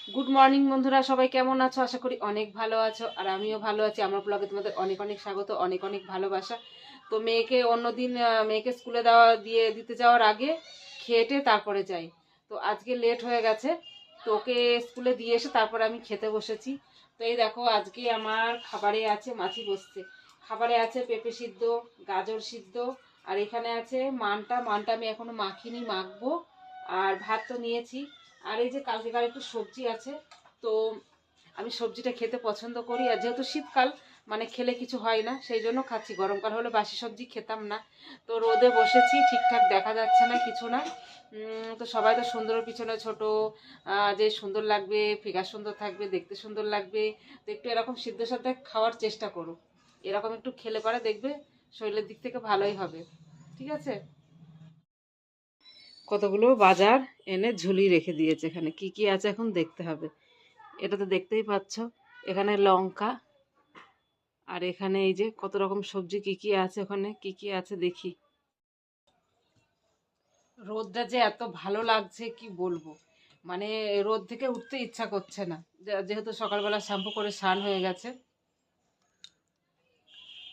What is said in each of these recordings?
Good morning বন্ধুরা, সবাই কেমন আছো? আশা করি অনেক ভালো আছো, আর আমিও ভালো আছি। আমার ব্লগে তোমাদের অনেক অনেক স্বাগত, অনেক অনেক ভালোবাসা। তো মেয়েকে অন্যদিন মেয়েকে স্কুলে দিতে যাওয়ার আগে খেটে তারপরে যাই। তো আজকে লেট হয়ে গেছে, তো ওকে স্কুলে দিয়ে এসে তারপরে আমি খেতে বসেছি। তো এই দেখো, আজকে আমার খাবারে আছে, মাছি বসছে, খাবারে আছে পেঁপে সিদ্ধ, গাজর সিদ্ধ, আর এখানে আছে মানটা মানটা আমি এখনো মাখিনি, মাখবো। আর ভাত তো নিয়েছি। আর এই যে কালকেকার একটু সবজি আছে। তো আমি সবজিটা খেতে পছন্দ করি, আর যেহেতু শীতকাল মানে খেলে কিছু হয় না, সেই জন্য খাচ্ছি। গরমকাল হলে বাসি সবজি খেতাম না। তো রোদে বসেছি, ঠিকঠাক দেখা যাচ্ছে না কিছু না। তো সবাই তো সুন্দরের পিছনে ছোট, যে সুন্দর লাগবে, ফিগার সুন্দর থাকবে, দেখতে সুন্দর লাগবে। তো একটু এরকম সিদ্ধ সাথে খাওয়ার চেষ্টা করো। এরকম একটু খেলে পরে দেখবে শরীরের দিক থেকে ভালোই হবে। ঠিক আছে। কতগুলো বাজার এনে ঝুলিয়ে রেখে দিয়েছে, এখানে কি কি আছে এখন দেখতে হবে। এটা তো দেখতেই পাচ্ছ, এখানে লঙ্কা, আর এখানে এই যে কত রকম সবজি, কি কি আছে ওখানে, কি কি আছে দেখি। রোদটা যে এত ভালো লাগছে কি বলবো, মানে রোদ থেকে উঠতে ইচ্ছা করছে না। যেহেতু সকালবেলা শ্যাম্পু করে স্নান হয়ে গেছে,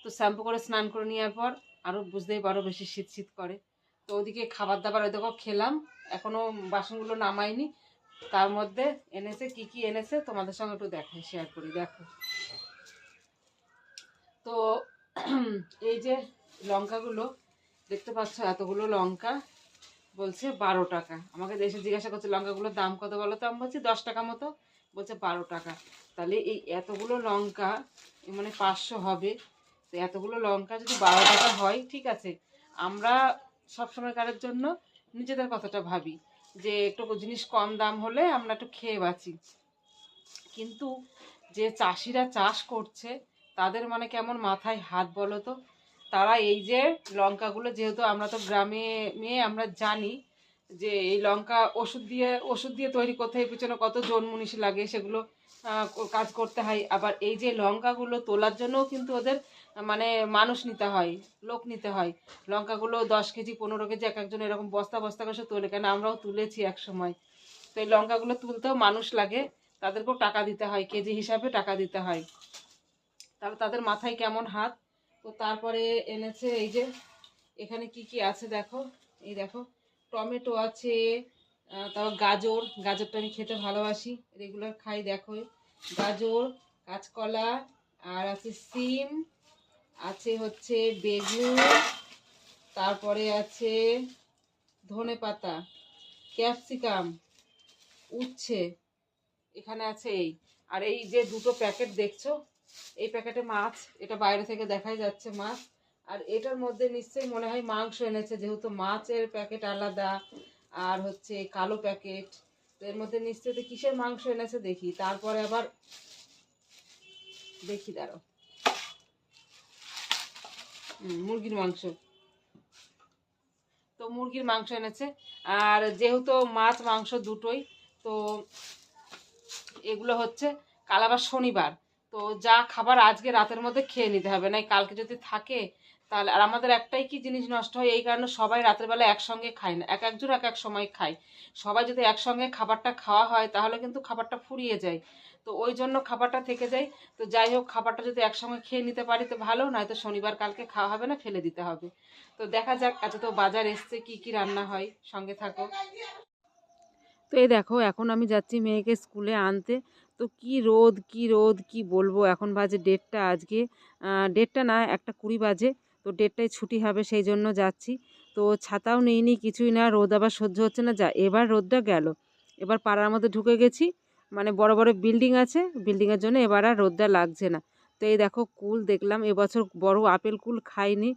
তো শ্যাম্পু করে স্নান করে নেওয়ার পর আরও বুঝতেই পারো বেশি শীত শীত করে। তো ওদিকে খাবার দাবার ওই দেখো খেলাম, এখনো বাসনগুলো নামাইনি। তার মধ্যে এনেছে, কি কি এনেছে তোমাদের সঙ্গে একটু দেখাই, শেয়ার করি। দেখো তো এই যে লঙ্কাগুলো দেখতে পাচ্ছ, এতগুলো লঙ্কা, বলছে 12 টাকা। আমাকে দেশে জিজ্ঞাসা করছে লঙ্কাগুলোর দাম কত বলো, তো আমি বলছি 10 টাকা মতো। বলছে 12 টাকা। তাহলে এই এতগুলো লঙ্কা মানে 500 হবে। তো এতগুলো লঙ্কা যদি 12 টাকা হয়, ঠিক আছে। আমরা সবসময় কারের জন্য নিজেদের কথাটা ভাবি, যে একটু জিনিস কম দাম হলে আমরা একটু খেয়ে বাঁচি। কিন্তু যে চাষিরা চাষ করছে, তাদের মানে কেমন মাথায় হাত বলো তো। তারা এই যে লঙ্কাগুলো, যেহেতু আমরা তো গ্রামে মেয়ে, আমরা জানি যে এই লঙ্কা ওষুধ দিয়ে তৈরি করতে হয়, পিছনে কত জনমুনিশ লাগে, সেগুলো কাজ করতে হয়। আবার এই যে লঙ্কাগুলো তোলার জন্যও কিন্তু ওদের মানে মানুষ নিতে হয়, লোক নিতে হয়। লঙ্কাগুলো 10 কেজি 15 কেজি এক একজন এরকম বস্তা বস্তা করে তোলে, কেন আমরাও তুলেছি এক সময়। তো এই লঙ্কাগুলো তুলতেও মানুষ লাগে, তাদেরকেও টাকা দিতে হয়, কেজি হিসাবে টাকা দিতে হয়। তাহলে তাদের মাথায় কেমন হাত। তো তারপরে এনেছে এই যে, এখানে কি কি আছে দেখো। এই দেখো, টমেটো আছে, তারপর গাজরটা আমি খেতে ভালোবাসি, রেগুলার খাই। দেখো, গাজর, কাঁচকলা, আর আছে সিম, আছে হচ্ছে বেগুন, তারপরে আছে ধনেপাতা, ক্যাপসিকাম, উচ্ছে, এখানে আছে এই। আর এই যে দুটো প্যাকেট দেখছো, এই প্যাকেটে মাছ, এটা বাইরে থেকে দেখাই যাচ্ছে মাছ। আর এটার মধ্যে নিশ্চয়ই মনে হয় মাংস এনেছে, যেহেতু মাছের প্যাকেট আলাদা আর হচ্ছে কালো প্যাকেট। তো এর মধ্যে নিশ্চয়ই কিসের মাংস এনেছে দেখি, তারপরে আবার দেখি, দাঁড়াও। মুরগির মাংস। তো মুরগির মাংস এনেছে। আর যেহেতু মাছ মাংস দুটোই, তো এগুলো হচ্ছে কাল আবার শনিবার। তো যা খাবার আজকে রাতের মধ্যে খেয়ে নিতে হবে, না কালকে যদি থাকে তাহলে। আর আমাদের একটাই কি জিনিস নষ্ট হয়, এই কারণে সবাই রাতের বেলা একসঙ্গে খায় না, এক একজন এক এক সময় খায়। সবাই যদি একসঙ্গে খাবারটা খাওয়া হয় তাহলে কিন্তু খাবারটা ফুরিয়ে যায়। তো ওই জন্য খাবারটা থেকে যায়। তো যাই হোক, খাবারটা যদি একসঙ্গে খেয়ে নিতে পারি তো ভালো, নয়তো শনিবার কালকে খাওয়া হবে না, ফেলে দিতে হবে। তো দেখা যাক, আচ্ছা তো বাজার এসছে, কি কি রান্না হয়, সঙ্গে থাকো। তো এই দেখো, এখন আমি যাচ্ছি মেয়েকে স্কুলে আনতে। তো কি রোদ, কি রোদ, কি বলবো। এখন বাজে 1:30 আজকে, 1:30 না, 1:20 বাজে। তো 1:30টায় ছুটি হবে, সেই জন্য যাচ্ছি। তো ছাতাও নিইনি, কিছুই না, রোদ আবার সহ্য হচ্ছে না। যা এবার রোদটা গেল, এবার পাড়ার মধ্যে ঢুকে গেছি। মানে বড় বড় বিল্ডিং আছে, বিল্ডিংয়ের জন্য এবার আর রোদটা লাগছে না। তো এই দেখো, কুল দেখলাম, এবছর বড় আপেল কুল খাইনি।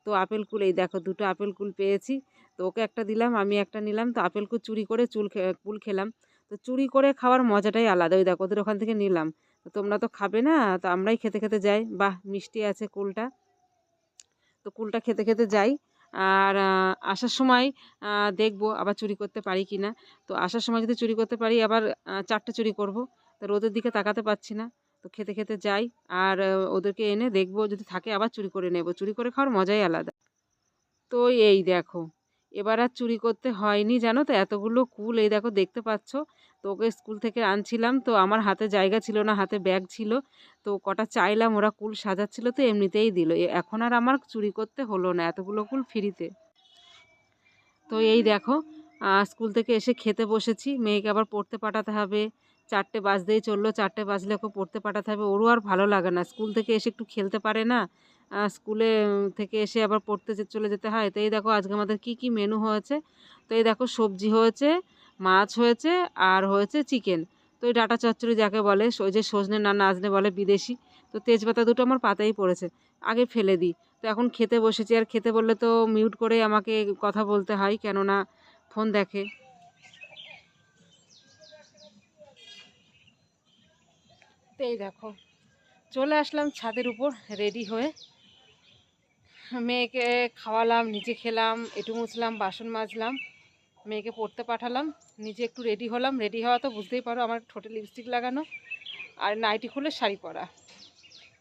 তো আপেল কুল, এই দেখো দুটো আপেল কুল পেয়েছি। তো ওকে একটা দিলাম, আমি একটা নিলাম। তো আপেল কুল চুরি করে কুল খেলাম। তো চুরি করে খাওয়ার মজাটাই আলাদা। ওই দেখো, ওদের ওখান থেকে নিলাম। তো তোমরা তো খাবে না, তো আমরাই খেতে খেতে যাই। বাহ, মিষ্টি আছে কুলটা। তো কুলটা খেতে খেতে যাই। আর আসার সময় দেখবো আবার চুরি করতে পারি কি না। তো আসার সময় যদি চুরি করতে পারি, আবার 4টে চুরি করব। তো রোদের দিকে তাকাতে পারছি না। তো খেতে খেতে যাই। আর ওদেরকে এনে দেখবো, যদি থাকে আবার চুরি করে নেব। চুরি করে খাওয়ার মজাই আলাদা। তো এই দেখো, এবার আর চুরি করতে হয়নি জানো তো, এতগুলো কুল এই দেখো দেখতে পাচ্ছ। তো ওকে স্কুল থেকে আনছিলাম, তো আমার হাতে জায়গা ছিল না, হাতে ব্যাগ ছিল, তো কটা চাইলাম, ওরা কুল সাজাচ্ছিল তো এমনিতেই দিল। এখন আর আমার চুরি করতে হলো না, এতগুলো কুল ফ্রিতে। তো এই দেখো স্কুল থেকে এসে খেতে বসেছি, মেয়েকে আবার পড়তে পাঠাতে হবে। 4টে বাজতেই চললো, 4টে বাজলে ওকে পড়তে পাঠাতে হবে। ওরও আর ভালো লাগে না, স্কুল থেকে এসে একটু খেলতে পারে না, স্কুলে থেকে এসে আবার পড়তে চলে যেতে হয়। তো এই দেখো আজকে আমাদের কি কি মেনু হয়েছে। তো এই দেখো সবজি হয়েছে, মাছ হয়েছে, আর হয়েছে চিকেন। তো ওই ডাটা চচ্চড়ি যাকে বলে, ওই যে সজনে না নাজনে বলে বিদেশি। তো তেজপাতা দুটো আমার পাতাই পড়েছে, আগে ফেলে দিই। তো এখন খেতে বসেছি, আর খেতে বললে তো মিউট করে আমাকে কথা বলতে হয়, কেননা ফোন দেখে। তো এই দেখো চলে আসলাম ছাদের উপর রেডি হয়ে, মেয়েকে খাওয়ালাম, নিজে খেলাম, একটু মুছলাম, বাসন মাজলাম, মেয়েকে পড়তে পাঠালাম, নিজে একটু রেডি হলাম। রেডি হওয়া তো বুঝতেই পারো, আমার ঠোঁটে লিপস্টিক লাগানো আর নাইটি খুলে শাড়ি পরা।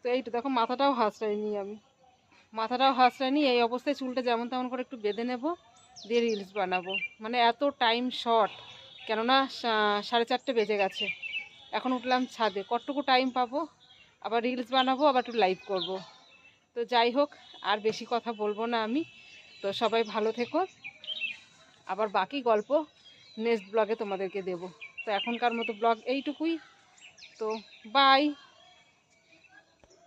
তো এইটা দেখো মাথাটাও হাঁচড়াইনি আমি, মাথাটাও হাঁচড়াইনি। এই অবস্থায় চুলটা যেমন তেমন করে একটু বেঁধে নেব, দিয়ে রিলস বানাবো। মানে এত টাইম শর্ট, কেননা 4:30 বেজে গেছে। এখন উঠলাম ছাদে, কতটুকু টাইম পাবো, আবার রিলস বানাবো, আবার একটু লাইভ করব। তো যাই হোক, আর বেশি কথা বলবো না আমি। তো সবাই ভালো থেকো, আবার বাকি গল্প নেক্সট ব্লগে তোমাদেরকে দেব। তো এখনকার মতো ব্লগ এইটুকুই। তো বাই।